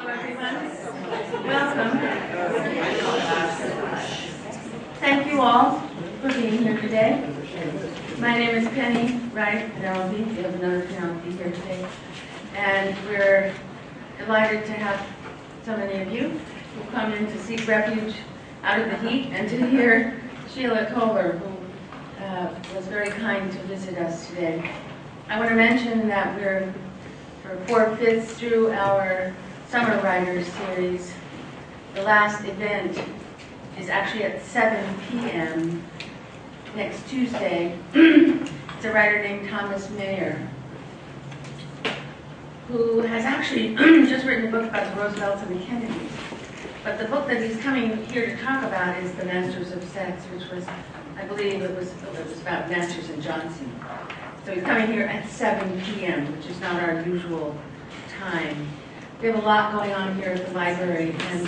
Hello, everyone. Welcome. Thank you all for being here today. My name is Penny Wright, Penelope. We have another Penelope here today. And we're delighted to have so many of you who come in to seek refuge out of the heat and to hear Sheila Kohler, who was very kind to visit us today. I want to mention that we're 4/5 through our Summer Writers series. The last event is actually at 7 p.m. next Tuesday. It's a writer named Thomas Mayer, who has actually just written a book about the Roosevelts and the Kennedys. But the book that he's coming here to talk about is The Masters of Sex, which was, I believe it was about Masters and Johnson. So he's coming here at 7 p.m., which is not our usual time. We have a lot going on here at the library, and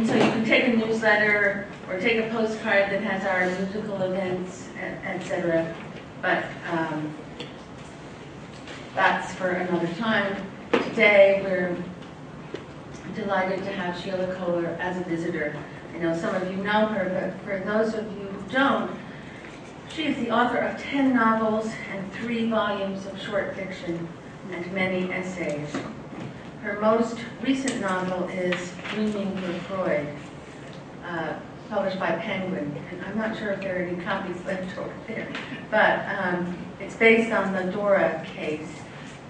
so you can take a newsletter or take a postcard that has our musical events, etc. But that's for another time. Today we're delighted to have Sheila Kohler as a visitor. I know some of you know her, but for those of you who don't, she is the author of 10 novels and 3 volumes of short fiction and many essays. Her most recent novel is Dreaming for Freud, published by Penguin. And I'm not sure if there are any copies left over there, but it's based on the Dora case.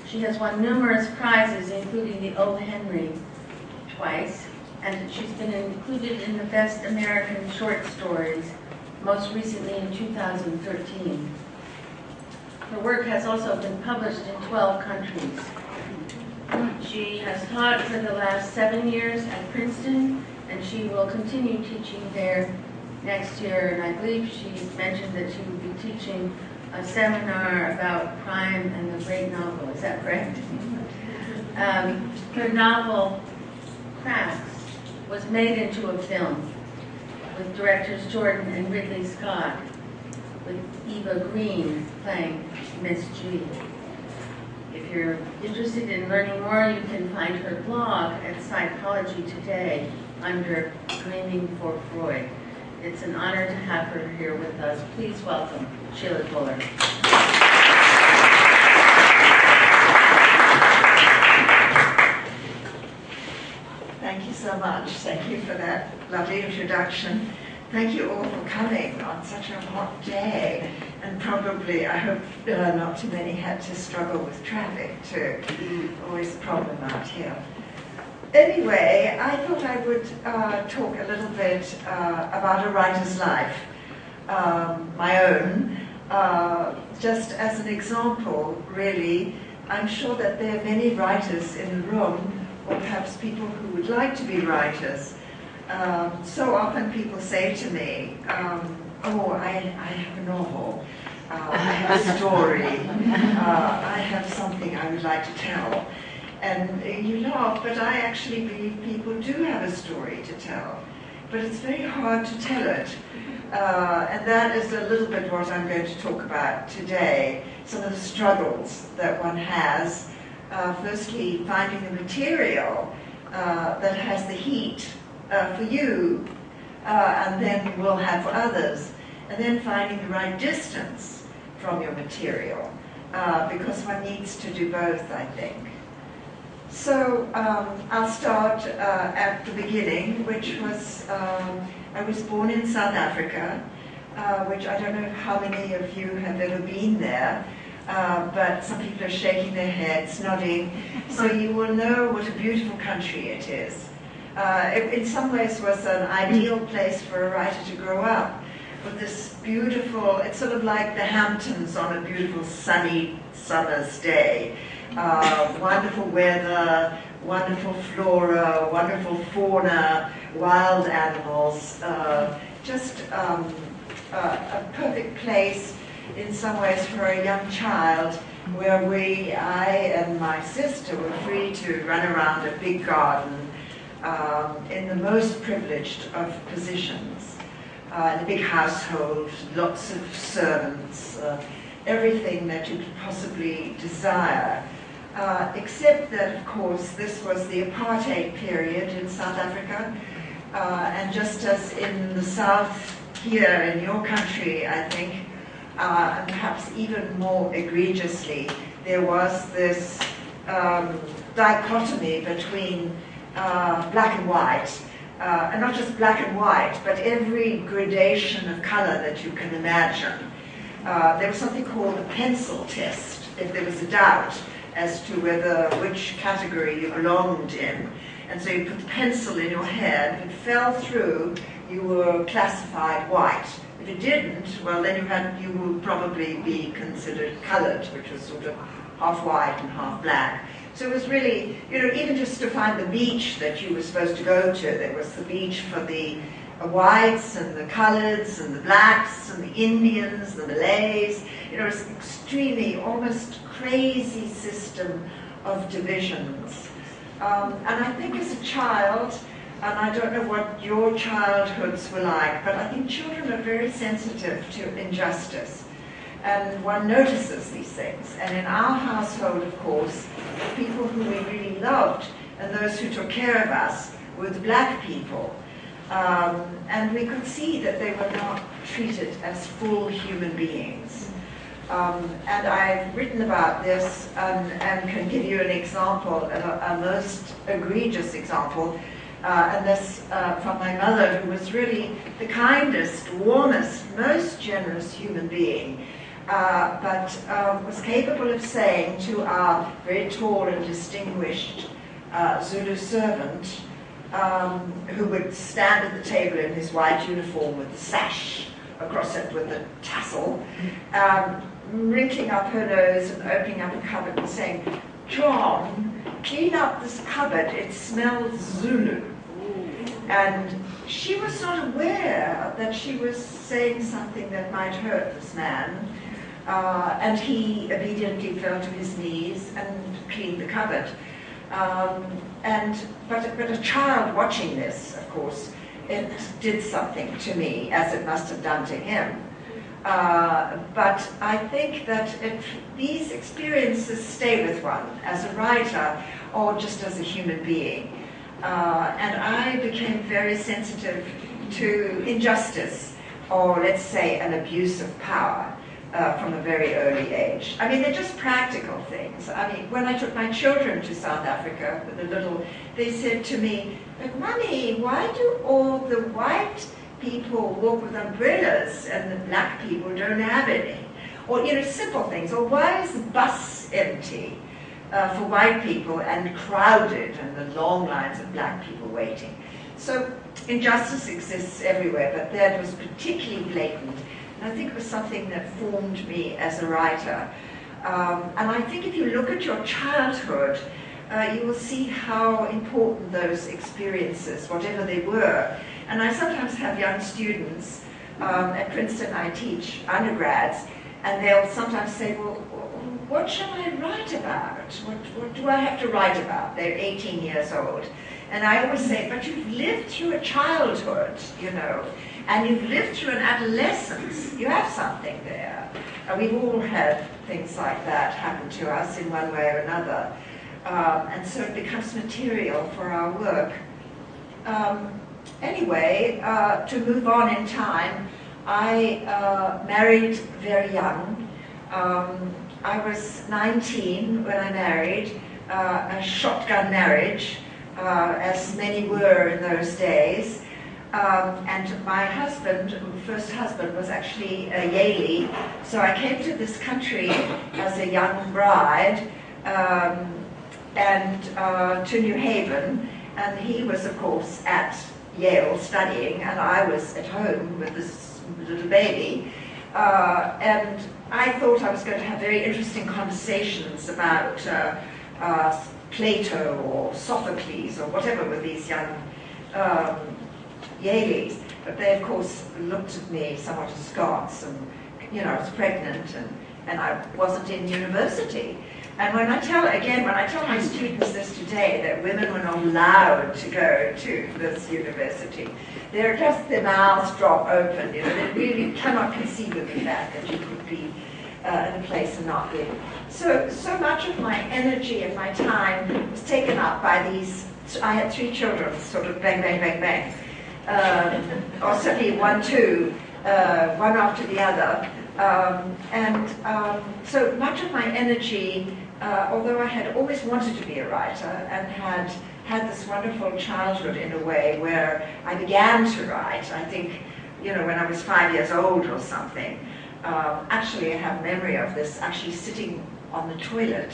She has won numerous prizes, including the O. Henry twice, and she's been included in the Best American Short Stories, most recently in 2013. Her work has also been published in 12 countries. She has taught for the last 7 years at Princeton, and she will continue teaching there next year. And I believe she mentioned that she will be teaching a seminar about crime and the great novel. Is that correct? Her novel, Cracks, was made into a film with directors Jordan and Ridley Scott, with Eva Green playing Miss G. If you're interested in learning more, you can find her blog at Psychology Today under Dreaming for Freud. It's an honor to have her here with us. Please welcome Sheila Kohler. Thank you so much. Thank you for that lovely introduction. Thank you all for coming on such a hot day. And probably, I hope not too many had to struggle with traffic too. Always a problem out here. Anyway, I thought I would talk a little bit about a writer's life, my own. Just as an example, really, I'm sure that there are many writers in the room, or perhaps people who would like to be writers. So often people say to me, oh, I have a novel, I have a story, I have something I would like to tell. And you laugh, but I actually believe people do have a story to tell. But it's very hard to tell it. And that is a little bit what I'm going to talk about today, some of the struggles that one has. Firstly, finding the material that has the heat for you, and then will have for others, and then finding the right distance from your material, because one needs to do both, I think. So I'll start at the beginning, which was, I was born in South Africa, which I don't know how many of you have ever been there, but some people are shaking their heads, nodding, so you will know what a beautiful country it is. It in some ways was an ideal place for a writer to grow up, with this beautiful, it's sort of like the Hamptons on a beautiful sunny summer's day. Wonderful weather, wonderful flora, wonderful fauna, wild animals, just a perfect place in some ways for a young child, where I and my sister were free to run around a big garden in the most privileged of positions, in a big household, lots of servants, everything that you could possibly desire. except that, of course, this was the apartheid period in South Africa, and just as in the South here in your country, I think, and perhaps even more egregiously, there was this dichotomy between black and white, and not just black and white, but every gradation of color that you can imagine. There was something called the pencil test, if there was a doubt as to which category you belonged in. And so you put the pencil in your hand. If it fell through, you were classified white. If it didn't, well, then you would probably be considered colored, which was sort of half white and half black. So it was really, even just to find the beach that you were supposed to go to, there was the beach for the whites and the coloreds and the blacks and the Indians, the Malays. It was an extremely, almost crazy system of divisions. And I think as a child, and I don't know what your childhoods were like, but I think children are very sensitive to injustice. And one notices these things. And in our household, of course, the people who we really loved and those who took care of us were the black people. And we could see that they were not treated as full human beings. And I've written about this and can give you an example, a most egregious example, and this from my mother, who was really the kindest, warmest, most generous human being, but was capable of saying to our very tall and distinguished Zulu servant, who would stand at the table in his white uniform with the sash across it with the tassel, wrinkling up her nose and opening up a cupboard and saying, "John, clean up this cupboard, it smells Zulu." And she was not aware that she was saying something that might hurt this man, and he obediently fell to his knees and cleaned the cupboard. But a child watching this, of course, it did something to me, as it must have done to him. But I think that these experiences stay with one as a writer or just as a human being. And I became very sensitive to injustice, or let's say an abuse of power, from a very early age. I mean, they're just practical things. I mean, when I took my children to South Africa, they said to me, "But Mummy, why do all the white people walk with umbrellas and the black people don't have any?" Or, simple things. Or why is the bus empty for white people and crowded and the long lines of black people waiting? So injustice exists everywhere, but that was particularly blatant. And I think it was something that formed me as a writer. And I think if you look at your childhood, you will see how important those experiences, whatever they were. And I sometimes have young students, at Princeton I teach undergrads, and they'll sometimes say, "Well, what shall I write about? What do I have to write about?" They're 18 years old. And I always say, "But you've lived through a childhood, and you've lived through an adolescence. You have something there." We've all had things like that happen to us in one way or another. And so it becomes material for our work. Anyway, to move on in time, I married very young. I was 19 when I married, a shotgun marriage, as many were in those days. And my husband, first husband, was actually a Yalie. So I came to this country as a young bride, and to New Haven. And he was, of course, at Yale studying, and I was at home with this little baby. And I thought I was going to have very interesting conversations about Plato or Sophocles or whatever with these young Yalies. But they, of course, looked at me somewhat askance, and I was pregnant, and I wasn't in university. And when I tell my students this today, that women were not allowed to go to this university, their mouths drop open. They really cannot conceive of the fact that you could be in a place and not be. So much of my energy and my time was taken up by these. I had 3 children, sort of bang, bang, bang, bang, or certainly 1, 2, one after the other. So much of my energy, although I had always wanted to be a writer and had this wonderful childhood in a way where I began to write, I think, when I was 5 years old or something. Actually, I have memory of this, actually sitting on the toilet,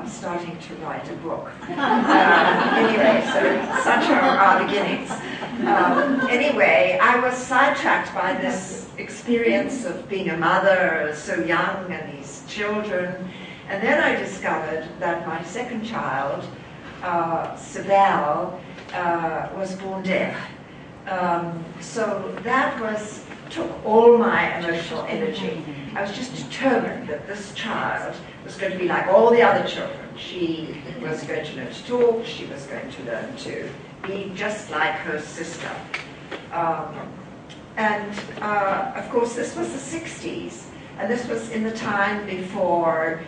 starting to write a book. Anyway, so such are our beginnings. Anyway, I was sidetracked by this experience of being a mother so young and these children. And then I discovered that my second child, Sibel, was born deaf. So that took all my emotional energy. I was just determined that this child was going to be like all the other children. She was going to learn to talk, she was going to learn to be just like her sister. Of course, this was the 60s, and this was in the time before,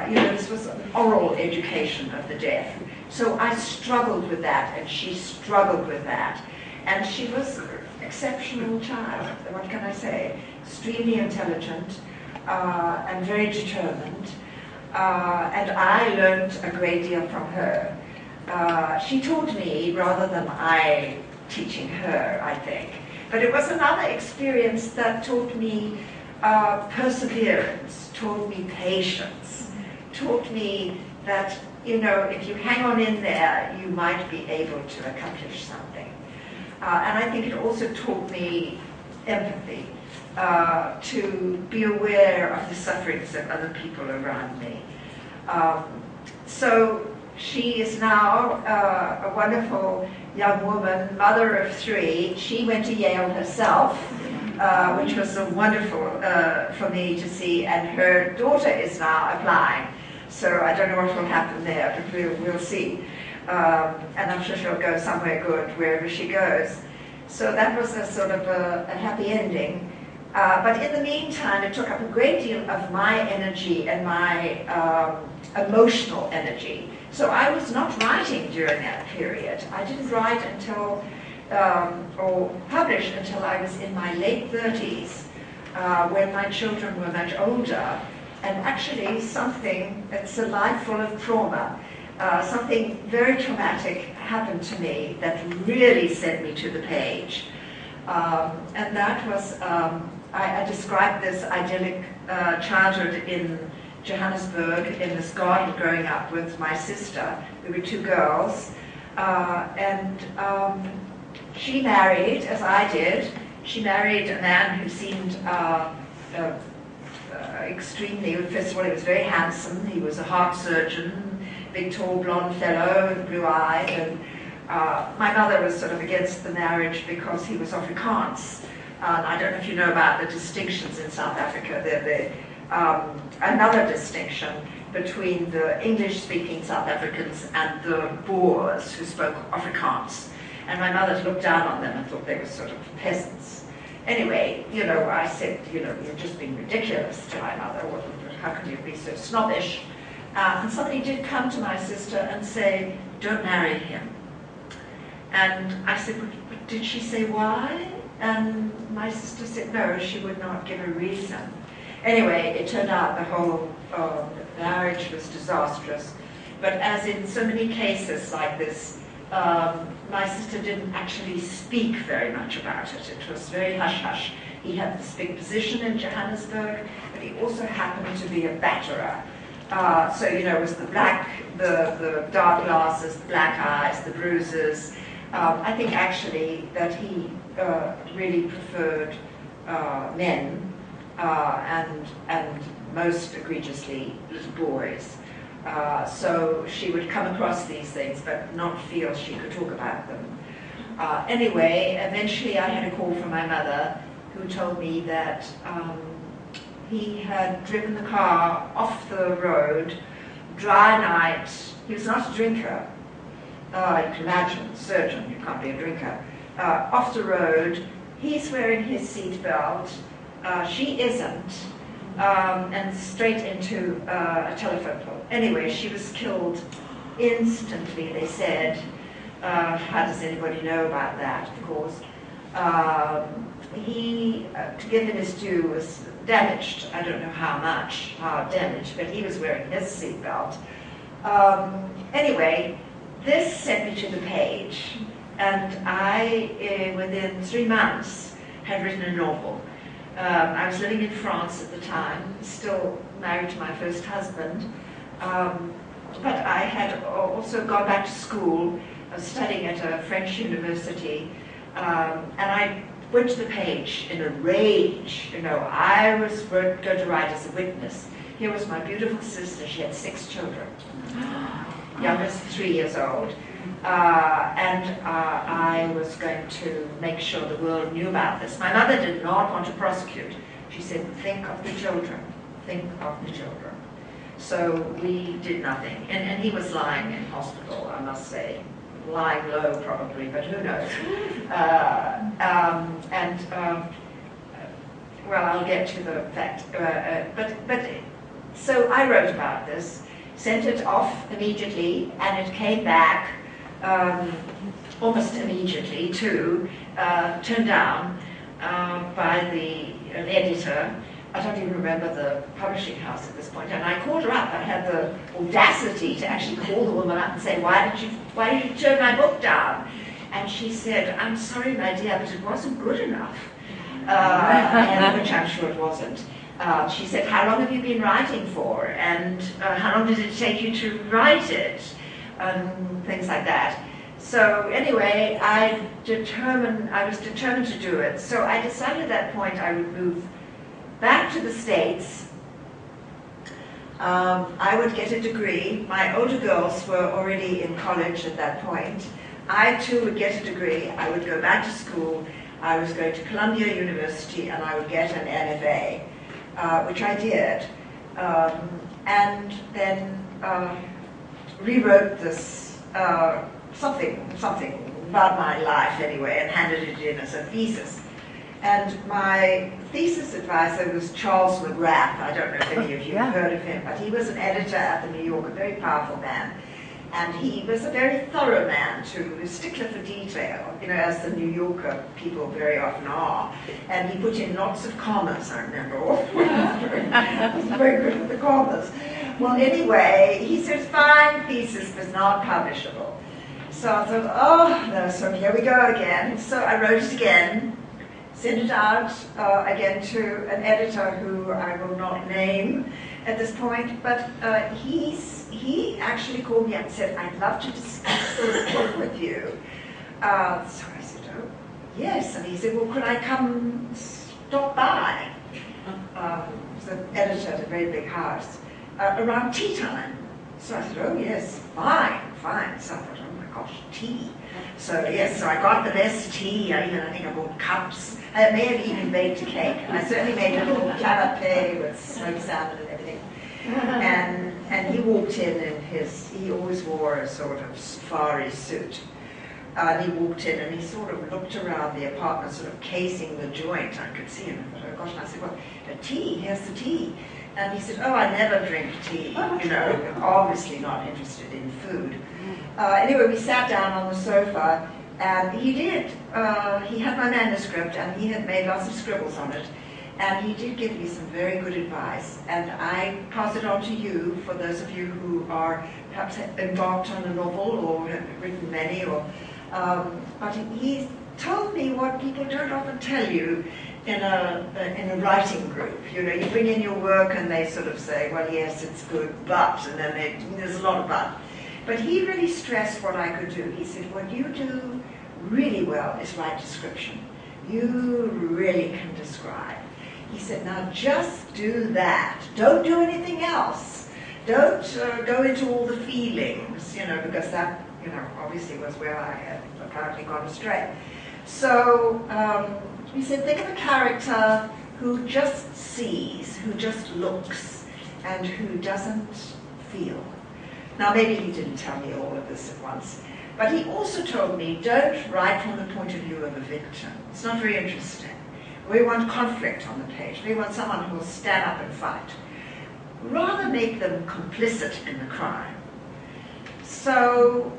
this was an oral education of the deaf. So I struggled with that, and she struggled with that. And she was an exceptional child, what can I say? Extremely intelligent and very determined. And I learned a great deal from her. She taught me rather than I teaching her, I think. But it was another experience that taught me perseverance, taught me patience, taught me that, if you hang on in there, you might be able to accomplish something. And I think it also taught me empathy, to be aware of the sufferings of other people around me. So she is now a wonderful young woman, mother of 3. She went to Yale herself, which was so wonderful for me to see, and her daughter is now applying. So I don't know what will happen there, but we'll see. And I'm sure she'll go somewhere good wherever she goes. So that was a sort of a happy ending. But in the meantime, it took up a great deal of my energy and my emotional energy. So I was not writing during that period. I didn't write until, or publish until I was in my late 30s, when my children were much older. And actually it's a life full of trauma. Something very traumatic happened to me that really sent me to the page. And that was, I described this idyllic childhood in Johannesburg in this garden growing up with my sister. We were 2 girls. And she married, as I did. She married a man who seemed extremely, first of all, he was very handsome. He was a heart surgeon, big, tall, blonde fellow, blue-eyed. And my mother was sort of against the marriage because he was Afrikaans. I don't know if you know about the distinctions in South Africa. Another distinction between the English-speaking South Africans and the Boers who spoke Afrikaans. And my mother looked down on them and thought they were sort of peasants. Anyway, I said, you're just being ridiculous to my mother. How can you be so snobbish? And somebody did come to my sister and say, don't marry him. And I said, but did she say why? And my sister said, no, she would not give a reason. Anyway, it turned out the whole marriage was disastrous. But as in so many cases like this, my sister didn't actually speak very much about it. It was very hush-hush. He had this big position in Johannesburg, but he also happened to be a batterer. So, it was the dark glasses, the black eyes, the bruises. I think actually that he really preferred men and most egregiously little boys. So she would come across these things but not feel she could talk about them. Anyway, eventually I had a call from my mother who told me that he had driven the car off the road, dry night. He was not a drinker. You can imagine, surgeon, you can't be a drinker. Off the road, he's wearing his seatbelt, she isn't. and straight into a telephone pole. Anyway, she was killed instantly, they said. How does anybody know about that, of course? He, to give him his due, was damaged. I don't know how much, how damaged, but he was wearing his seatbelt. Anyway, this sent me to the page, and I, within 3 months, had written a novel. I was living in France at the time, still married to my first husband, but I had also gone back to school. I was studying at a French university, and I went to the page in a rage. You know, I was going to write as a witness. Here was my beautiful sister. She had 6 children, youngest 3 years old. I was going to make sure the world knew about this. My mother did not want to prosecute. She said, think of the children, think of the children. So we did nothing. And he was lying in hospital, I must say. Lying low probably, but who knows. Well, I'll get to the fact. So I wrote about this, sent it off immediately, and it came back almost immediately too, turned down by an editor. I don't even remember the publishing house at this point, and I called her up. I had the audacity to actually call the woman up and say, why did you turn my book down? And she said, I'm sorry, my dear, but it wasn't good enough, and which I'm sure it wasn't. She said, how long have you been writing for? And how long did it take you to write it? Things like that. So anyway, I was determined to do it. So I decided at that point I would move back to the States. I would get a degree. My older girls were already in college at that point. I too would get a degree. I would go back to school. I was going to Columbia University, and I would get an MFA, which I did. And then rewrote this, something about my life anyway, and handed it in as a thesis. And my thesis advisor was Charles McGrath. I don't know if any of you have heard of him, but he was an editor at the New Yorker, a very powerful man. And he was a very thorough man too, a stickler for detail, you know, as the New Yorker people very often are. And he put in lots of commas, I remember. He was very good with the commas. Well, anyway, he said, fine thesis, but not publishable. So I thought, oh, no, so here we go again. So I wrote it again. Sent it out again to an editor who I will not name at this point, but he actually called me up and said, I'd love to discuss this book with you. So I said, oh, yes. And he said, well, could I come stop by? The editor at a very big house, around tea time. So I said, oh, yes, fine. So I thought, oh my gosh, tea. So yes, so I got the best tea. I think I bought cups. I may have even baked a cake. I certainly made a little canapé with smoked salmon and everything. And he walked in he always wore a sort of safari suit. And he walked in and he sort of looked around the apartment, sort of casing the joint. I could see him. I thought, oh gosh, and I said, well, tea, here's the tea. And he said, oh, I never drink tea, you know, obviously not interested in food. Anyway, we sat down on the sofa, and he did. He had my manuscript, and he had made lots of scribbles on it, and he did give me some very good advice, and I pass it on to you, for those of you who are perhaps embarked on a novel, or have written many, or but he told me what people don't often tell you in a writing group. You know, you bring in your work, and they sort of say, well, yes, it's good, but, and then there's a lot of but. But he really stressed what I could do. He said, what you do really well is write description. You really can describe. He said, now just do that. Don't do anything else. Don't go into all the feelings, you know, because that, you know, obviously was where I had apparently gone astray. So he said, think of a character who just sees, who just looks, and who doesn't feel. Now, maybe he didn't tell me all of this at once, but he also told me, don't write from the point of view of a victim. It's not very interesting. We want conflict on the page. We want someone who will stand up and fight. Rather make them complicit in the crime. So,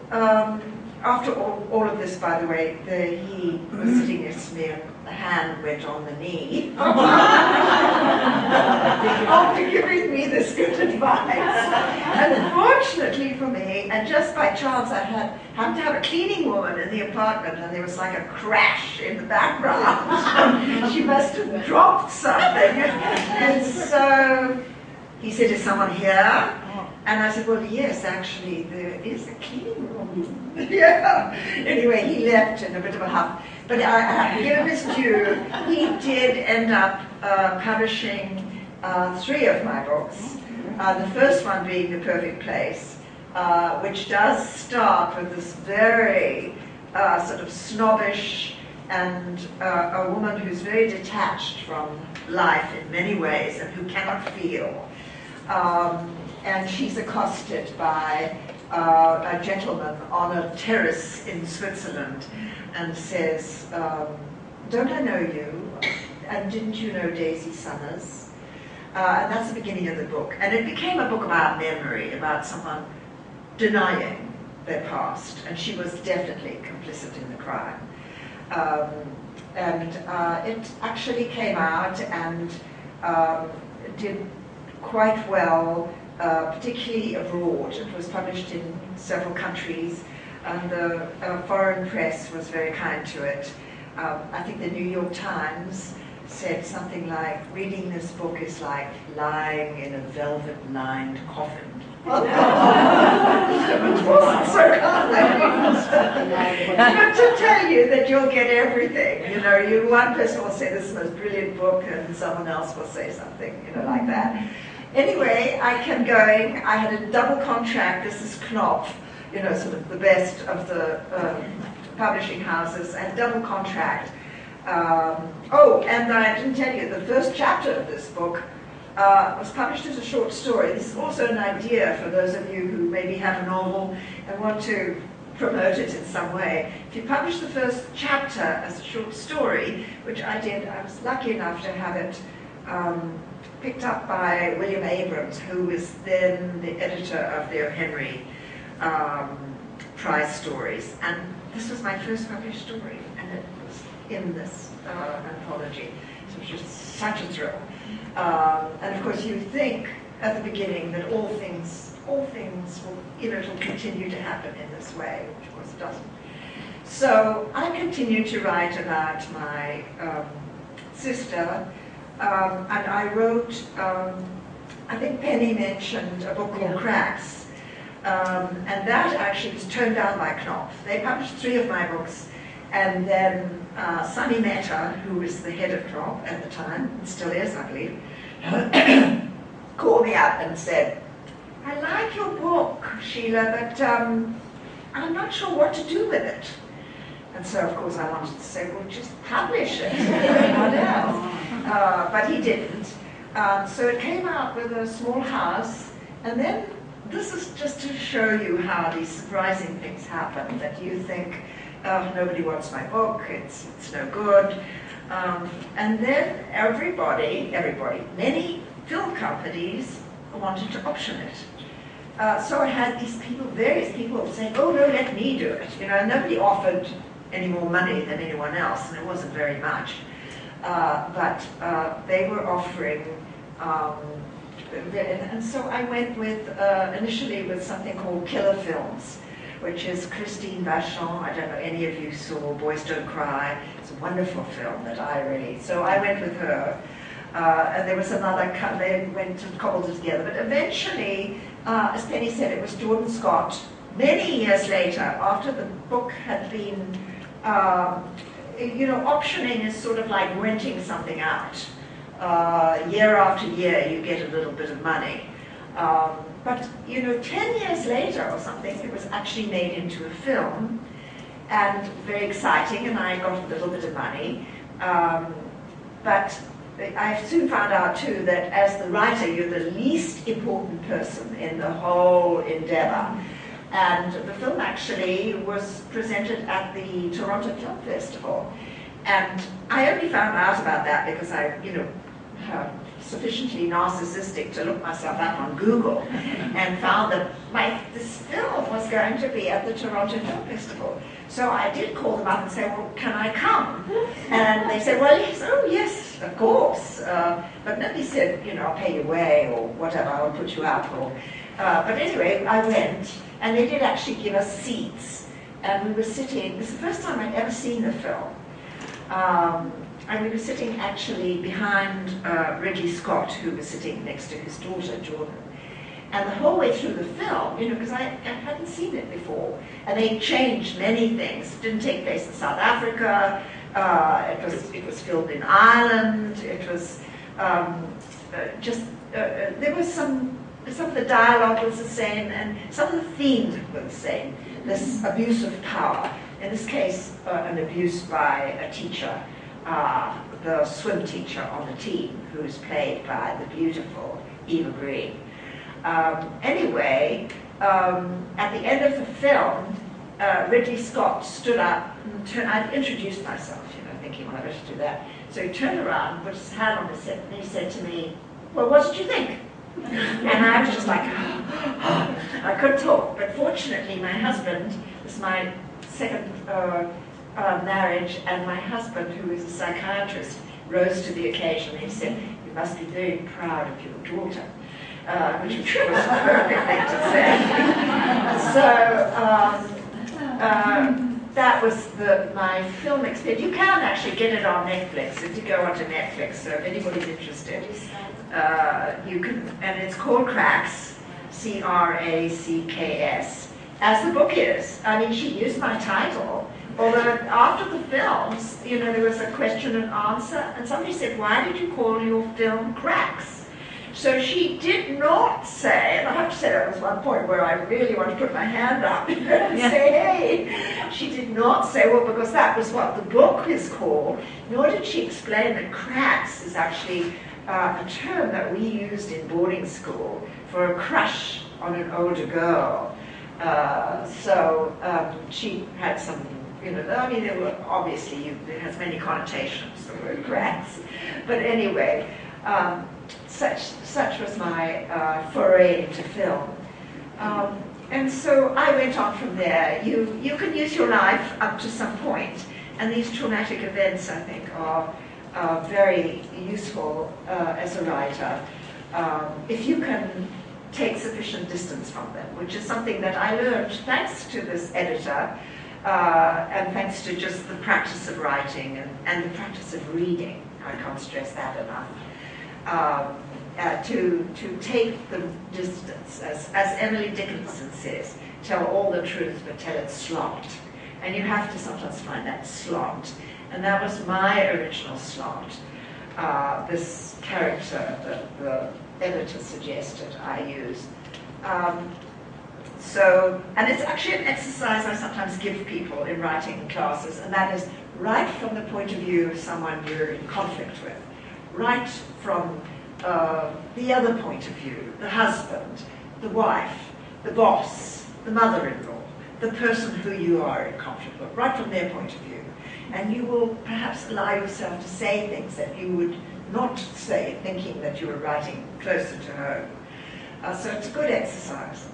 after all of this, by the way, he was sitting next to me and the hand went on the knee. After giving me this good advice. Unfortunately for me, and just by chance, I happened to have a cleaning woman in the apartment, and there was like a crash in the background. She must have dropped something. And so he said, "Is someone here?" And I said, "Well, yes, actually, there is a cleaning room." Yeah. Anyway, he left in a bit of a huff. But I give him his due. He did end up publishing 3 of my books. The first one being The Perfect Place, which does start with this very sort of snobbish and a woman who's very detached from life in many ways and who cannot feel. And she's accosted by a gentleman on a terrace in Switzerland and says, "Don't I know you? And didn't you know Daisy Summers?" And that's the beginning of the book. And it became a book about memory, about someone denying their past. And she was definitely complicit in the crime. It actually came out and did quite well, particularly abroad. It was published in several countries, and the foreign press was very kind to it. I think the New York Times said something like, "Reading this book is like lying in a velvet-lined coffin." It wasn't so kind. But to tell you that you'll get everything, one person will say this is the most brilliant book, and someone else will say something, like that. Anyway, I kept going. I had a double contract. This is Knopf, sort of the best of the publishing houses, and double contract. And I didn't tell you, the first chapter of this book was published as a short story. This is also an idea for those of you who maybe have a novel and want to promote it in some way. If you publish the first chapter as a short story, which I did, I was lucky enough to have it picked up by William Abrams, who was then the editor of the O. Henry Prize stories. And this was my first published story, and it was in this anthology. So it was just such a thrill. And of course you think at the beginning that all things will, it'll continue to happen in this way, which of course it doesn't. So I continued to write about my sister, and I wrote, I think Penny mentioned a book called Cracks, and that actually was turned down by Knopf. They published 3 of my books, and then Sunny Mehta, who was the head of Knopf at the time, and still is, I believe, called me up and said, "I like your book, Sheila, but I'm not sure what to do with it." And so, of course, I wanted to say, "Well, just publish it." What else? But he didn't. So it came out with a small house, and then this is just to show you how these surprising things happen, that you think, "Oh, nobody wants my book, it's no good." And then many film companies wanted to option it. So I had these various people saying, "Oh no, let me do it." Nobody offered any more money than anyone else, and it wasn't very much. But they were offering, and so I went with, initially with something called Killer Films, which is Christine Vachon. I don't know any of you saw Boys Don't Cry. It's a wonderful film that so I went with her. And there was another, they went and cobbled it together. But eventually, as Penny said, it was Jordan Scott, many years later, after the book had been, optioning is sort of like renting something out. Year after year, you get a little bit of money. But 10 years later or something, it was actually made into a film, and very exciting, and I got a little bit of money. But I soon found out too that as the writer, you're the least important person in the whole endeavor. And the film actually was presented at the Toronto Film Festival. And I only found out about that because I, sufficiently narcissistic to look myself up on Google and found that this film was going to be at the Toronto Film Festival. So I did call them up and say, well, can I come? And they said, well, yes, oh yes, of course. But nobody said, I'll pay your way or whatever, I'll put you out for. But anyway, I went, and they did actually give us seats. And we were sitting, this is the first time I'd ever seen the film. And we were sitting actually behind Reggie Scott, who was sitting next to his daughter, Jordan. And the whole way through the film, because I hadn't seen it before, and they changed many things. It didn't take place in South Africa. It was filmed in Ireland. It was there was some of the dialogue was the same, and some of the themes were the same. This abuse of power. In this case, an abuse by a teacher. The swim teacher on the team, who is played by the beautiful Eva Green. Anyway, at the end of the film, Ridley Scott stood up and I'd introduced myself, thinking, well, I better do that. So he turned around, put his hand on his hip, and he said to me, well, what did you think? And I was just like, I couldn't talk. But fortunately, my husband, this is my second marriage, and my husband, who is a psychiatrist, rose to the occasion. He said, you must be very proud of your daughter, which was a perfect thing to say. So that was my film experience. You can actually get it on Netflix if you go onto Netflix, so if anybody's interested, you can, and it's called Cracks, C-R-A-C-K-S, as the book is. I mean, she used my title. Although after the films, there was a question and answer, and somebody said, why did you call your film Cracks? So she did not say, and I have to say that was one point where I really want to put my hand up and say, hey. She did not say, well, because that was what the book is called, nor did she explain that cracks is actually a term that we used in boarding school for a crush on an older girl. So she had some, there were obviously, it has many connotations, the word cracks. But anyway, such was my foray into film. And so I went on from there. You can use your life up to some point, and these traumatic events, I think, are very useful as a writer. If you can take sufficient distance from them, which is something that I learned thanks to this editor, and thanks to just the practice of writing and the practice of reading. I can't stress that enough. To take the distance, as Emily Dickinson says, tell all the truth, but tell it slot. And you have to sometimes find that slot. And that was my original slot. This character that the editor suggested I use. And it's actually an exercise I sometimes give people in writing classes, and that is write from the point of view of someone you're in conflict with. Write from the other point of view, the husband, the wife, the boss, the mother-in-law, the person who you are in conflict with, right from their point of view. And you will perhaps allow yourself to say things that you would not say, thinking that you were writing closer to home. So it's a good exercise.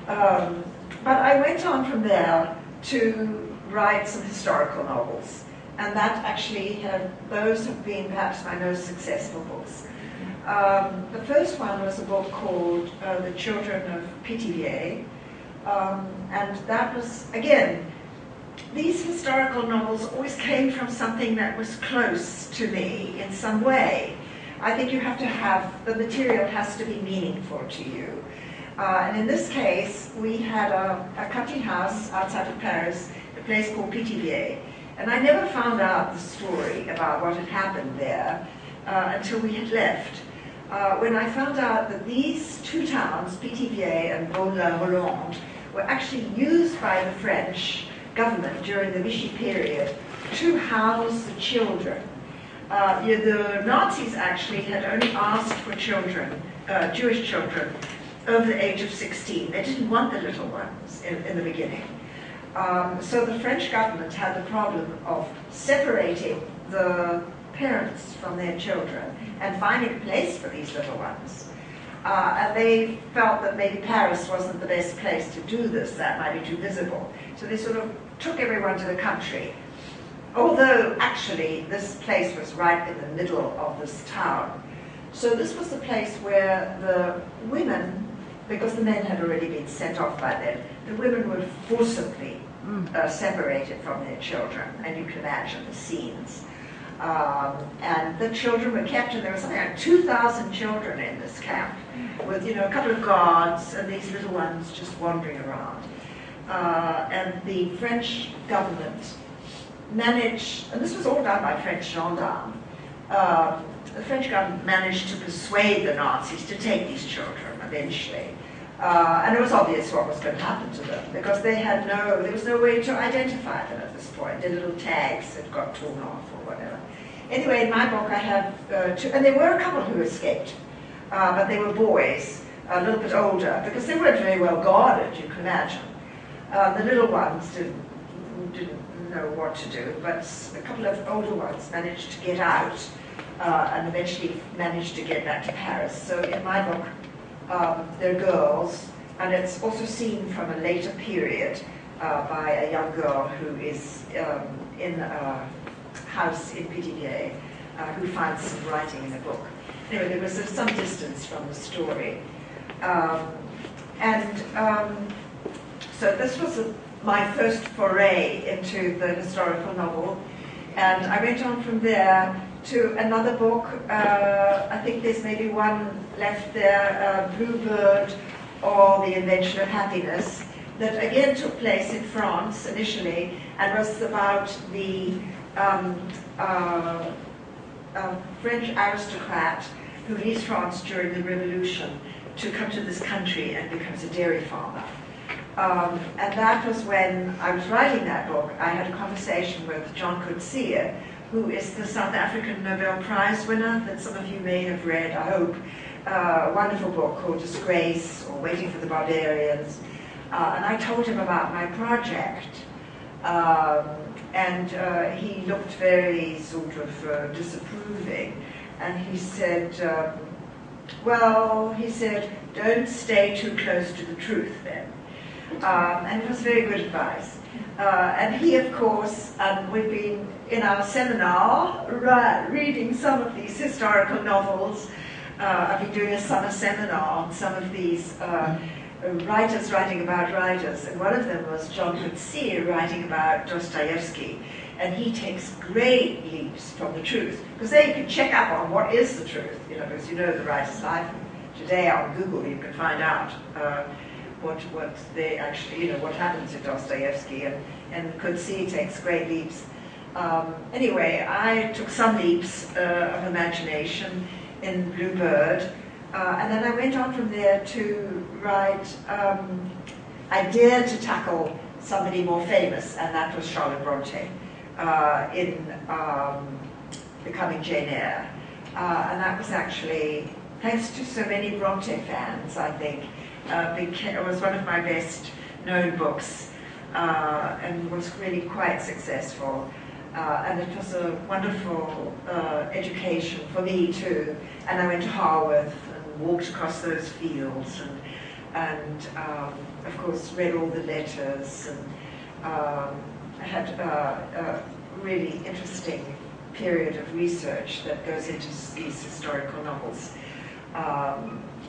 But I went on from there to write some historical novels. And that actually, those have been perhaps my most successful books. The first one was a book called The Children of Pithiviers. And that was, again, these historical novels always came from something that was close to me in some way. I think you have to have, the material has to be meaningful to you. And in this case, we had a country house outside of Paris, a place called Pithiviers. And I never found out the story about what had happened there until we had left. When I found out that these two towns, Pithiviers and Beaune-la-Rolande, were actually used by the French government during the Vichy period to house the children. The Nazis actually had only asked for children, Jewish children, over the age of 16. They didn't want the little ones in the beginning. So the French government had the problem of separating the parents from their children and finding a place for these little ones. And they felt that maybe Paris wasn't the best place to do this, that might be too visible. So they sort of took everyone to the country. Although actually this place was right in the middle of this town. So this was the place where the women, because the men had already been sent off by then, the women were forcibly separated from their children, and you can imagine the scenes. And the children were kept, and there were something like 2,000 children in this camp, with a couple of guards and these little ones just wandering around. And the French government managed, and this was all done by French gendarmes, the French government managed to persuade the Nazis to take these children eventually. And it was obvious what was going to happen to them, because there was no way to identify them at this point. Their little tags had got torn off or whatever. Anyway, in my book I have two, and there were a couple who escaped, but they were boys, a little bit older, because they weren't very well guarded, you can imagine. The little ones didn't know what to do, but a couple of older ones managed to get out and eventually managed to get back to Paris. So in my book, they're girls, and it's also seen from a later period by a young girl who is in a house in Pithiviers, who finds some writing in a book. Anyway, there was some distance from the story. So this was my first foray into the historical novel, and I went on from there to another book. I think there's maybe one left there, Bluebird, or The Invention of Happiness, that again took place in France initially, and was about the French aristocrat who leaves France during the Revolution to come to this country and becomes a dairy farmer. And that was when I was writing that book. I had a conversation with John Coetzee, who is the South African Nobel Prize winner that some of you may have read, I hope. A wonderful book called Disgrace, or Waiting for the Barbarians. And I told him about my project. And he looked very sort of disapproving. And he said, don't stay too close to the truth then. And it was very good advice. And he, of course, we've been in our seminar reading some of these historical novels. I've been doing a summer seminar on some of these writers writing about writers, and one of them was John Coetzee writing about Dostoevsky, and he takes great leaps from the truth, because there you can check up on what is the truth, because you know the writer's life. Today on Google you can find out what they actually, what happens to Dostoevsky, and Coetzee takes great leaps. Anyway, I took some leaps of imagination in Bluebird, and then I went on from there to write, I dared to tackle somebody more famous, and that was Charlotte Bronte, in Becoming Jane Eyre. And that was actually, thanks to so many Bronte fans, I think, it was one of my best known books, and was really quite successful. And it was a wonderful education for me too. And I went to Harworth and walked across those fields, and of course read all the letters, and I had a really interesting period of research that goes into these historical novels.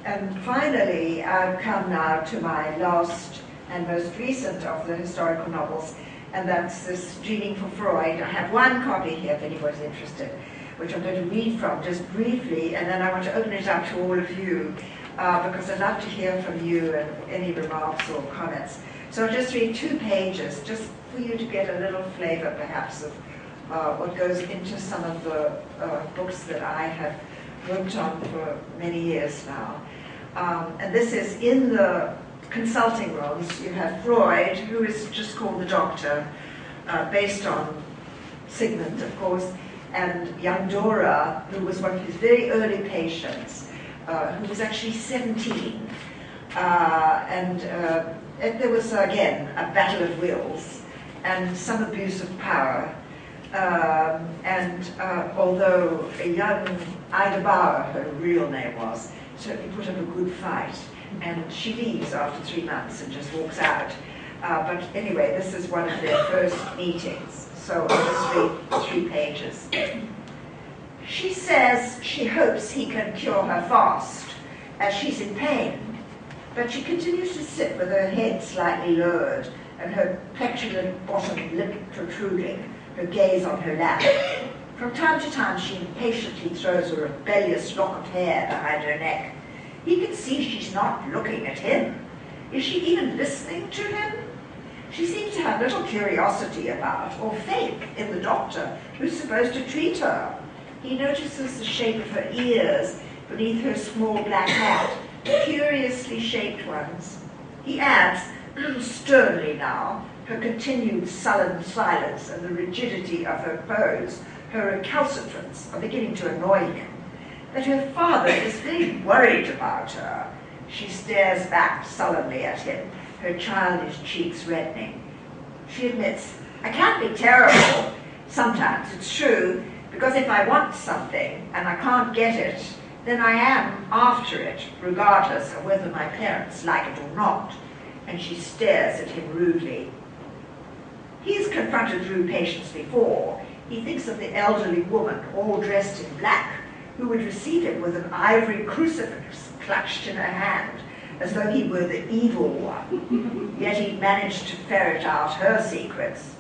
And finally, I've come now to my last and most recent of the historical novels, and that's this Dreaming for Freud. I have one copy here if anybody's interested, which I'm going to read from just briefly, and then I want to open it up to all of you, because I'd love to hear from you and any remarks or comments. So I'll just read 2 pages, just for you to get a little flavor perhaps of what goes into some of the books that I have worked on for many years now. And this is in the consulting rooms. You have Freud, who is just called the Doctor, based on Sigmund, of course, and young Dora, who was one of his very early patients, who was actually 17. And there was, again, a battle of wills. and some abuse of power. Although a young Ida Bauer, her real name was, certainly put up a good fight, and she leaves after 3 months and just walks out. But anyway, this is one of their first meetings, so I'll just read 3 pages. She says she hopes he can cure her fast, as she's in pain, but she continues to sit with her head slightly lowered and her petulant bottom lip protruding, her gaze on her lap. From time to time, she impatiently throws a rebellious lock of hair behind her neck. He can see she's not looking at him. Is she even listening to him? She seems to have little curiosity about, or faith in, the doctor who's supposed to treat her. He notices the shape of her ears beneath her small black hat, curiously shaped ones. He adds, a little sternly now, her continued sullen silence and the rigidity of her pose, her recalcitrance are beginning to annoy him, that her father is very worried about her. She stares back sullenly at him, her childish cheeks reddening. She admits, I can't be terrible. Sometimes it's true, because if I want something and I can't get it, then I am after it, regardless of whether my parents like it or not. And she stares at him rudely. He's confronted rude patients before. He thinks of the elderly woman, all dressed in black, who would receive him with an ivory crucifix clutched in her hand, as though he were the evil one. Yet he'd managed to ferret out her secrets.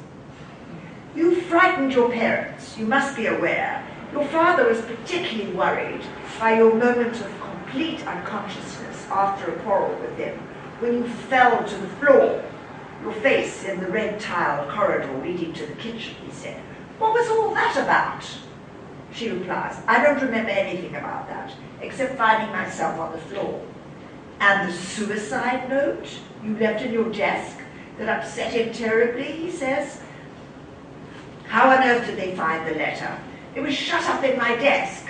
You frightened your parents, you must be aware. Your father was particularly worried by your moment of complete unconsciousness after a quarrel with him, when you fell to the floor, your face in the red-tiled corridor leading to the kitchen, he said. What was all that about? She replies, I don't remember anything about that, except finding myself on the floor. And the suicide note you left in your desk that upset him terribly, he says. How on earth did they find the letter? It was shut up in my desk.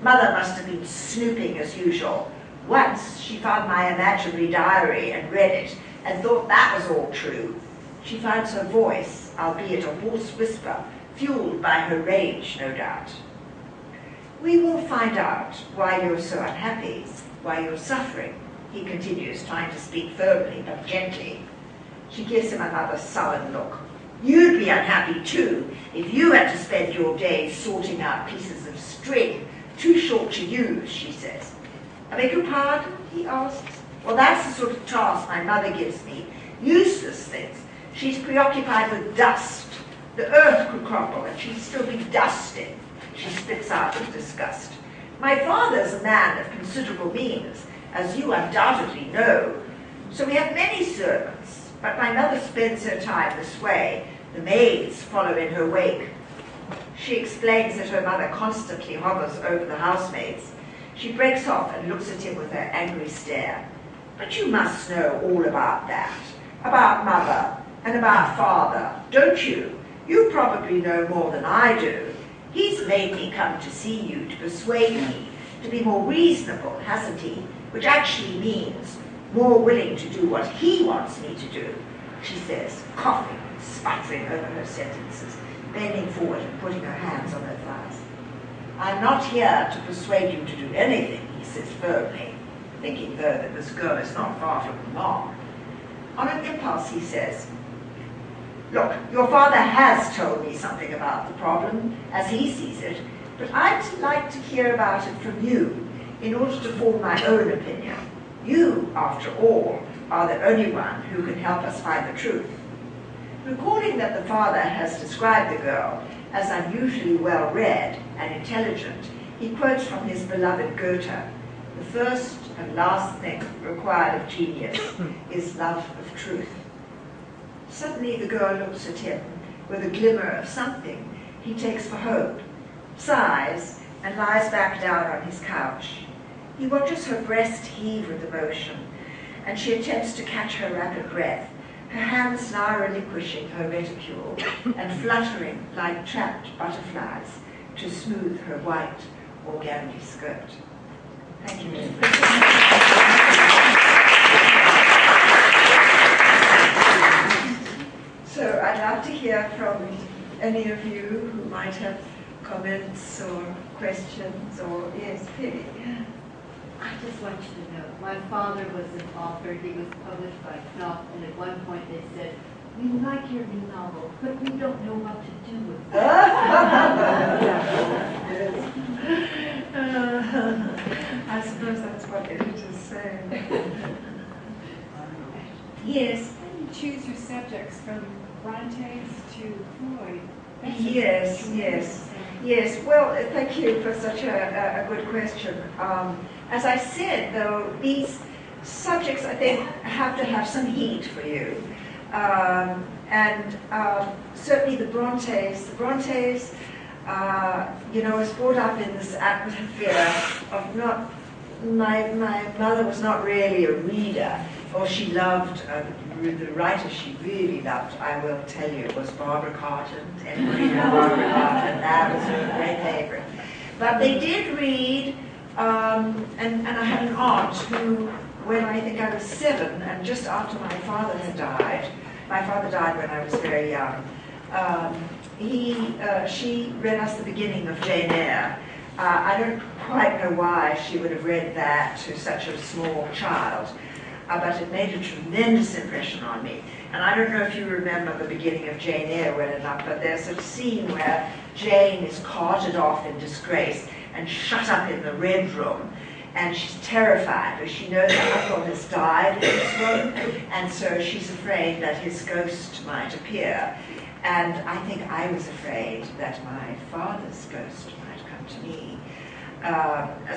Mother must have been snooping as usual. Once she found my imaginary diary and read it and thought that was all true. She finds her voice, albeit a hoarse whisper, fueled by her rage, no doubt. We will find out why you're so unhappy, why you're suffering, he continues, trying to speak firmly but gently. She gives him another sullen look. You'd be unhappy too if you had to spend your days sorting out pieces of string too short to use, she says. I beg your pardon, he asks. Well, that's the sort of task my mother gives me. Useless things. She's preoccupied with dust. The earth could crumble and she'd still be dusting, she spits out with disgust. My father's a man of considerable means, as you undoubtedly know. So we have many servants, but my mother spends her time this way. The maids follow in her wake. She explains that her mother constantly hovers over the housemaids. She breaks off and looks at him with her angry stare. But you must know all about that, about mother and about father, don't you? You probably know more than I do. He's made me come to see you to persuade me to be more reasonable, hasn't he? Which actually means more willing to do what he wants me to do, she says, coughing, sputtering over her sentences, bending forward and putting her hands on her thighs. I'm not here to persuade you to do anything, he says firmly, thinking though that this girl is not far from the mark. On an impulse, he says, look, your father has told me something about the problem, as he sees it, but I'd like to hear about it from you in order to form my own opinion. You, after all, are the only one who can help us find the truth. Recalling that the father has described the girl as unusually well-read and intelligent, he quotes from his beloved Goethe, the first and last thing required of genius is love of truth. Suddenly the girl looks at him with a glimmer of something he takes for hope, sighs, and lies back down on his couch. He watches her breast heave with emotion, and she attempts to catch her rapid breath, her hands now relinquishing her reticule and fluttering like trapped butterflies to smooth her white organdy skirt. Thank you, Mr. President. So I'd love love to hear from any of you who might have comments or questions or, yes, Penny. I just want you to know, my father was an author. He was published by Knopf, and at one point they said, "We like your new novel, but we don't know what to do with it." I suppose that's what editors say. Yes. How do you choose your subjects from Brontes to Freud? That's a Yes, tremendous yes. thing. Yes, well, thank you for such a good question. As I said, though, these subjects, I think, have to have some heat for you. Certainly the Brontes, was brought up in this atmosphere of not, my mother was not really a reader, or she loved, the writer she really loved, I will tell you, was Barbara Carton. Everybody knew Barbara Carton, that was her great favorite. But they did read, and I had an aunt who, when I think I was 7, and just after my father had died, my father died when I was very young, she read us the beginning of Jane Eyre. I don't quite know why she would have read that to such a small child, but it made a tremendous impression on me. And I don't know if you remember the beginning of Jane Eyre well enough, but there's a scene where Jane is carted off in disgrace and shut up in the Red Room, and she's terrified because she knows her uncle has died in this room, and so she's afraid that his ghost might appear. And I think I was afraid that my father's ghost might come to me.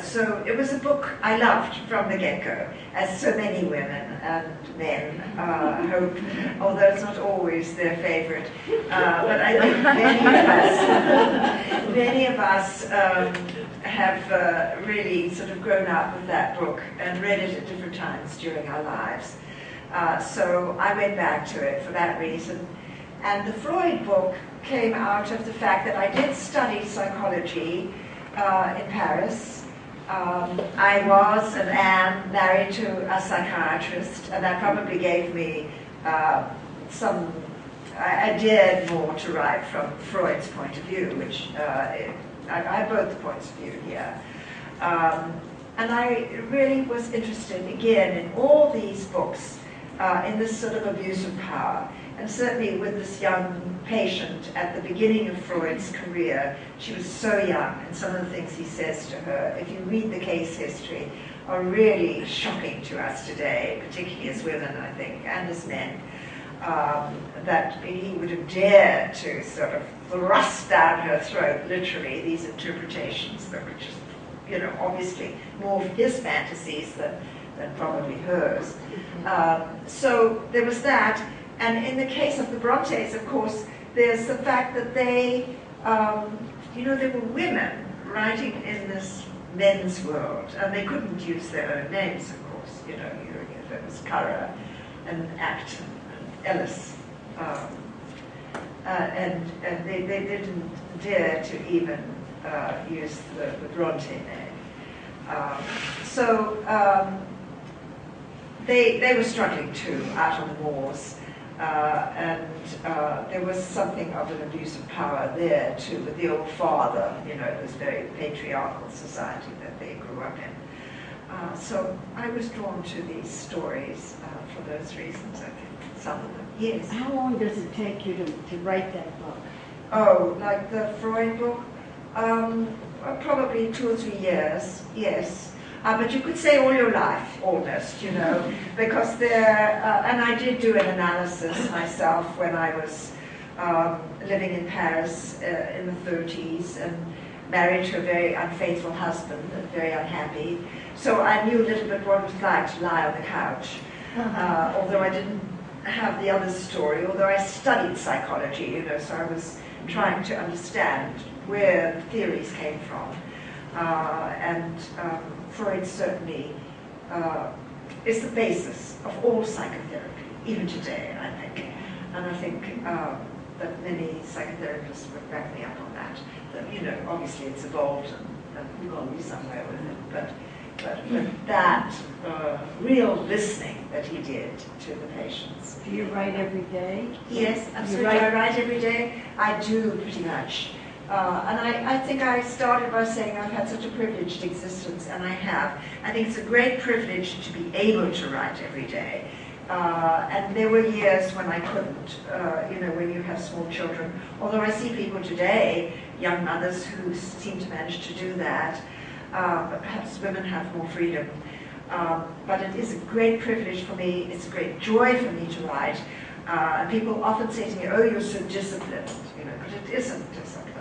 So it was a book I loved from the get-go, as so many women and men hope, although it's not always their favorite. But I think many of us have really sort of grown up with that book and read it at different times during our lives. So I went back to it for that reason. And the Freud book came out of the fact that I did study psychology in Paris. I was and am married to a psychiatrist, and that probably gave me I dared more to write from Freud's point of view, which I have both points of view here. And I really was interested, again, in all these books, in this sort of abuse of power. And certainly with this young patient at the beginning of Freud's career, she was so young, and some of the things he says to her, if you read the case history, are really shocking to us today, particularly as women, I think, and as men, that he would have dared to sort of thrust down her throat, literally, these interpretations that were just, obviously more of his fantasies than probably hers. So there was that. And in the case of the Brontes, of course, there's the fact that they were women writing in this men's world, and they couldn't use their own names, of course. It was Currer and Acton and Ellis, and they didn't dare to even use the Bronte name. They were struggling too out on the moors. There was something of an abuse of power there too, with the old father, this very patriarchal society that they grew up in. So I was drawn to these stories for those reasons, I think, some of them. Yes? How long does it take you to write that book? Oh, like the Freud book? Probably 2 or 3 years, yes. But you could say all your life, almost, because and I did do an analysis myself when I was living in Paris in the 30s and married to a very unfaithful husband and very unhappy. So I knew a little bit what it was like to lie on the couch, although I didn't have the other story, although I studied psychology, so I was trying to understand where the theories came from. Freud certainly is the basis of all psychotherapy, even today, I think. And I think that many psychotherapists would back me up on that. That obviously it's evolved and we've gone somewhere with it, but but that real listening that he did to the patients. Do you write every day? Yes, You absolutely. write- I write every day. I do pretty much. And I think I started by saying I've had such a privileged existence, and I have. I think it's a great privilege to be able to write every day. And there were years when I couldn't, when you have small children. Although I see people today, young mothers who seem to manage to do that, but perhaps women have more freedom. But it is a great privilege for me. It's a great joy for me to write. And people often say to me, "Oh, you're so disciplined," but it isn't discipline.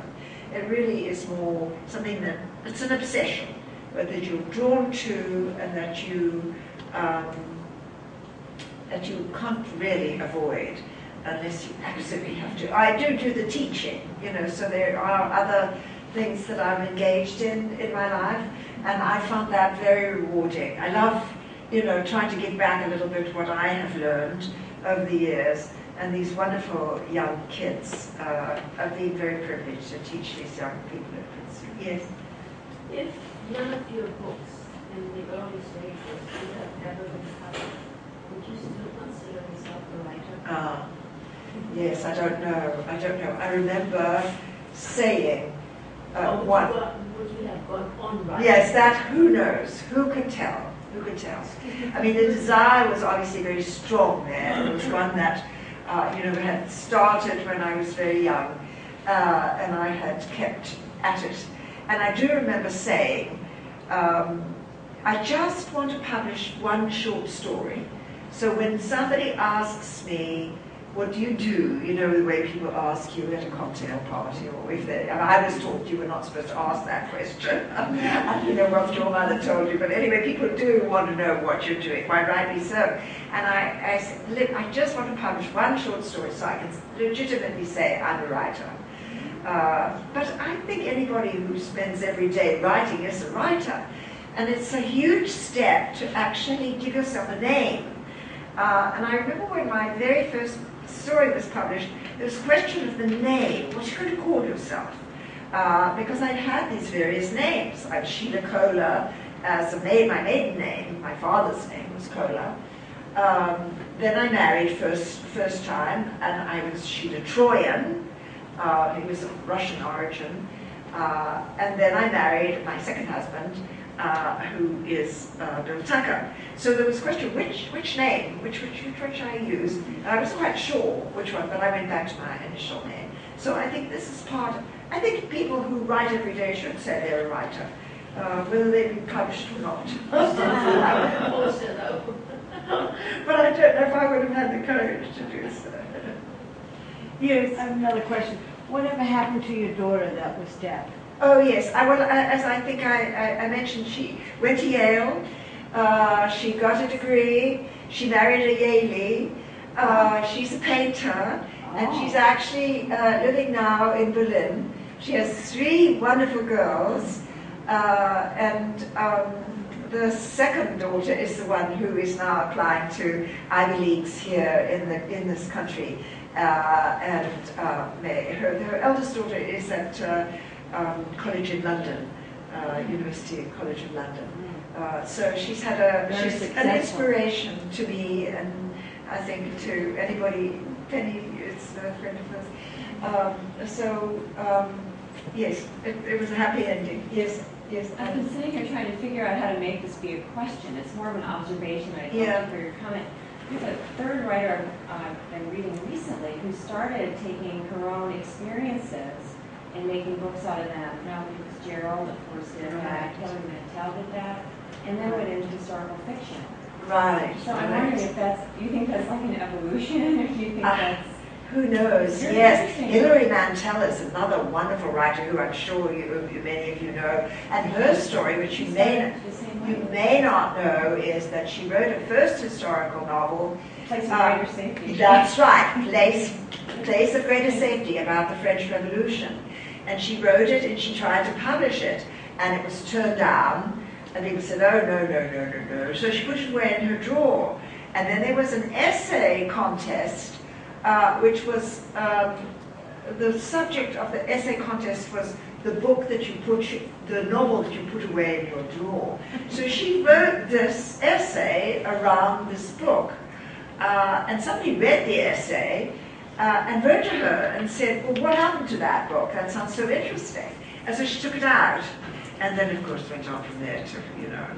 It really is more something it's an obsession, but that you're drawn to, and that you can't really avoid unless you absolutely have to. I do the teaching, so there are other things that I'm engaged in my life, and I found that very rewarding. I love, trying to give back a little bit what I have learned over the years, and these wonderful young kids. I've been very privileged to teach these young people at Princeton. Yes? If none of your books in the early stages would have ever been published, would you still consider yourself a writer? Yes, I don't know. I remember saying Would you have gone on writing? Yes, that, who knows? Who can tell? Who can tell? I mean, the desire was obviously very strong there. It was one that, had started when I was very young, and I had kept at it. And I do remember saying, I just want to publish one short story. So when somebody asks me, what do you do? The way people ask you at a cocktail party, or if they, I was taught you were not supposed to ask that question. What your mother told you. But anyway, people do want to know what you're doing, quite rightly so. And I said, look, I just want to publish one short story so I can legitimately say I'm a writer. But I think anybody who spends every day writing is a writer. And it's a huge step to actually give yourself a name. And I remember when my very first story was published, there was a question of the name. What you going to call yourself? Because I'd had these various names. I was Sheila Kohler as my maiden name. My father's name was Kohler. Then I married first time, and I was Sheila Troyan. He was of Russian origin. And then I married my second husband, who is Bill Tucker. So there was a question, which name, which I use? And I wasn't quite sure which one, but I went back to my initial name. So I think this is I think people who write every day should say they're a writer, whether they be published or not. But I don't know if I would have had the courage to do so. Yes. I have another question. Whatever happened to your daughter that was deaf? Oh yes, as I think I mentioned, she went to Yale, she got a degree, she married a Yalie, she's a painter, and she's actually living now in Berlin. She has 3 wonderful girls, and the second daughter is the one who is now applying to Ivy Leagues here in this country, and her eldest daughter is at college in London, University College of London. So she's had she's an inspiration to me, and I think to anybody. Penny is a friend of hers. Yes, it was a happy ending. Yes. I've been sitting here trying to figure out how to make this be a question. It's more of an observation. I'd love to hear your comment. There's a third writer I've been reading recently who started taking her own experiences and making books out of them. Now Fitzgerald, of course, did that. Kelly Mantel did that, and then went into historical fiction. Right. So I'm wondering if you think that's like an evolution, or do you think that's... Who knows? Yes, Hilary Mantel is another wonderful writer who I'm sure many of you know. And her story, which you may not know, is that she wrote a first historical novel. Place of Greater Safety. That's right, Place of Greater Safety, about the French Revolution. And she wrote it and she tried to publish it, and it was turned down. And people said, oh, no. So she put it away in her drawer. And then there was an essay contest, which was, the subject of the essay contest was the book that you put, the novel that you put away in your drawer. So she wrote this essay around this book. And somebody read the essay and wrote to her and said, well, what happened to that book? That sounds so interesting. And so she took it out. And then, of course, went on from there to,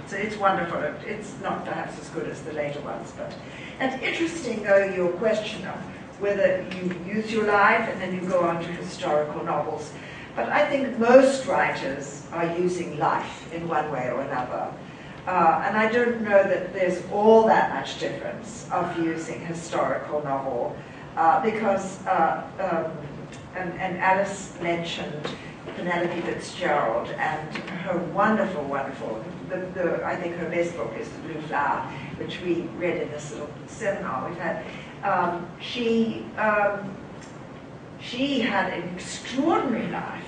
so it's wonderful. It's not perhaps as good as the later ones, but. And interesting, though, your question of whether you use your life and then you go on to historical novels. But I think most writers are using life in one way or another. And I don't know that there's all that much difference of using historical novel because, and Alice mentioned Penelope Fitzgerald and her wonderful, I think her best book is The Blue Flower, which we read in this little seminar we've had. She had an extraordinary life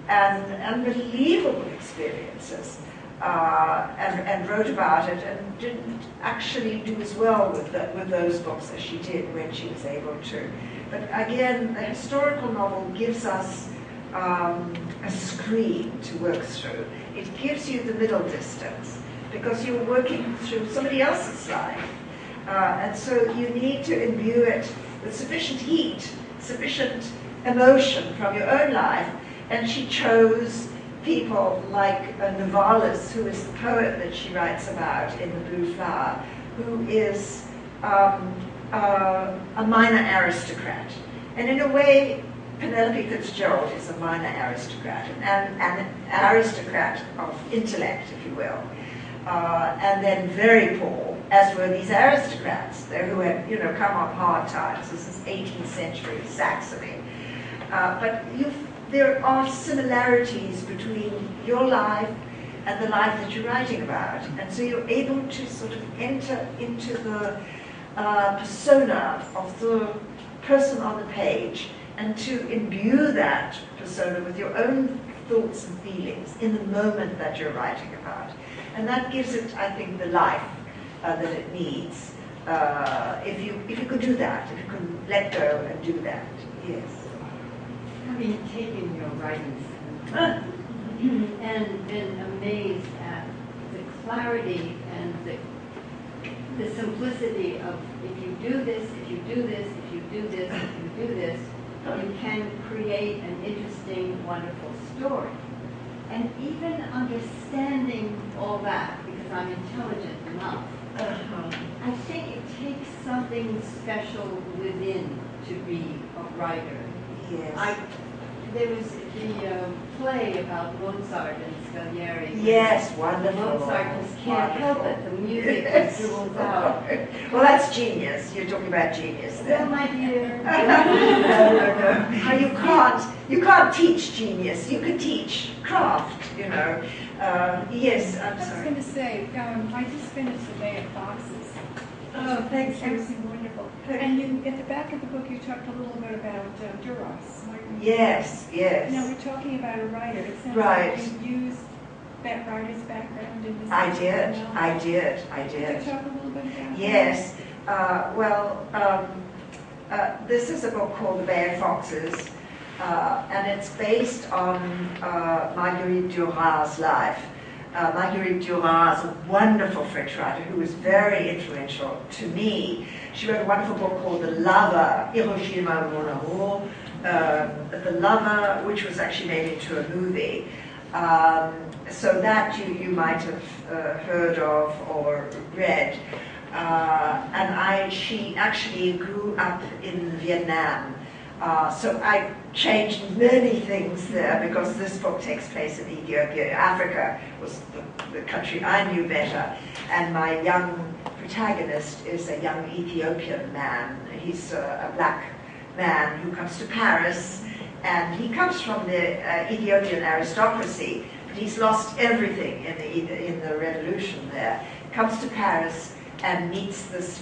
and unbelievable experiences, and wrote about it and didn't actually do as well with those books as she did when she was able to. But again, the historical novel gives us a screen to work through. It gives you the middle distance because you're working through somebody else's life. And so you need to imbue it with sufficient heat, sufficient emotion from your own life. And she chose people like Novalis, who is the poet that she writes about in The Blue Flower, who is a minor aristocrat. And in a way, Penelope Fitzgerald is a minor aristocrat, and an aristocrat of intellect, if you will. And then very poor, as were these aristocrats who had, come off hard times. This is 18th century Saxony. But there are similarities between your life and the life that you're writing about. And so you're able to sort of enter into the persona of the person on the page and to imbue that persona with your own thoughts and feelings in the moment that you're writing about. And that gives it, I think, the life that it needs. If you could do that, if you could let go and do that, yes. Having taken your writings and been amazed at the clarity and the simplicity of if you do this, if you do this, if you do this, if you do this, you can create an interesting, wonderful story. And even understanding all that, because I'm intelligent enough, I think it takes something special within to be a writer. Yes. There was the play about Mozart and Salieri. Yes, wonderful. Mozart just can't help it. The music just dribbles out. Well, that's genius. You're talking about genius Well, then. my dear. No. You can't teach genius. You can teach craft, Yes, I'm I was sorry. going to say, I just finished the day at Fox's. Oh, thank you. Absolutely wonderful. And at the back of the book, you talked a little bit about Duras. Yes, yes. Now, we're talking about a writer. It sounds Right. like you used that writer's background in this. I did. novel. I did. Could you talk a little bit about Yes. This is a book called The Bay of Foxes, and it's based on Marguerite Duras' life. Marguerite Duras, a wonderful French writer who was very influential to me. She wrote a wonderful book called The Lover, Hiroshima Mon Amour, The Lover, which was actually made into a movie. So that you might have heard of or read. She actually grew up in Vietnam. So I changed many things there because this book takes place in Ethiopia. Africa was the country I knew better. And my young protagonist is a young Ethiopian man. He's a black man who comes to Paris, and he comes from the Ethiopian aristocracy, but he's lost everything in the revolution there. Comes to Paris and meets this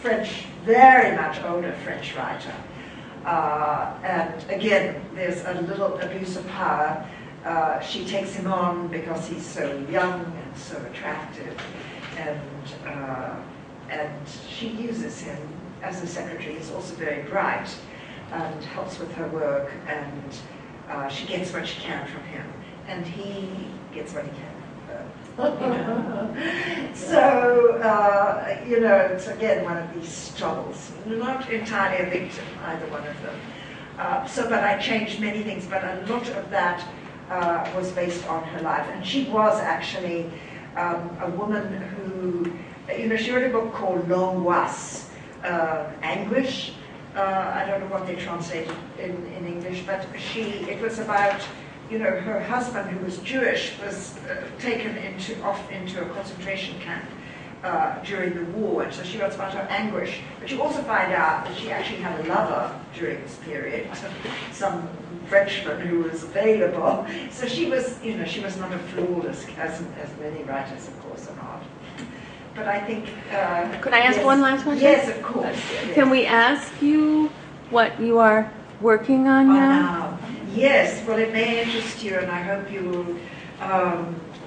French, very much older French writer. And again, there's a little abuse of power. She takes him on because he's so young and so attractive, and she uses him as a secretary. He's also very bright and helps with her work, and she gets what she can from him, and he gets what he can from her. You know? So, you know, it's again one of these struggles. Not entirely a victim, either one of them. But I changed many things, but a lot of that was based on her life. And she was actually a woman who, you know, she wrote a book called L'Angoisse, Anguish. I don't know what they translated in English, but it was about, you know, her husband, who was Jewish, was taken off into a concentration camp during the war, and so she writes about her anguish. But you also find out that she actually had a lover during this period, some Frenchman who was available. So she was, you know, she was not a flawless, as many writers, of course, are not. But I think... Could I ask yes, one last question? Yes, of course. Yes. Can we ask you what you are working on now? Yes, well, it may interest you, and I hope you will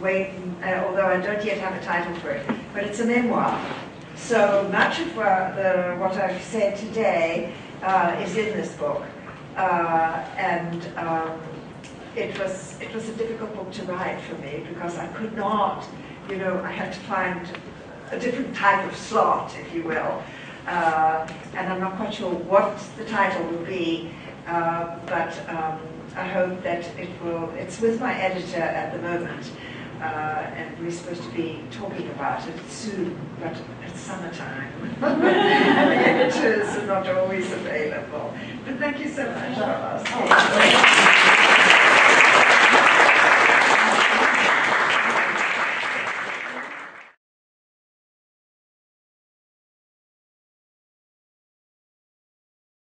wait, although I don't yet have a title for it. But it's a memoir. So much of what I've said today is in this book. It was a difficult book to write for me, because I could not, you know, I had to find a different type of slot, if you will. And I'm not quite sure what the title will be, but I hope that it's with my editor at the moment, and we're supposed to be talking about it soon, but it's summertime. And the editors are not always available. But thank you so much for asking.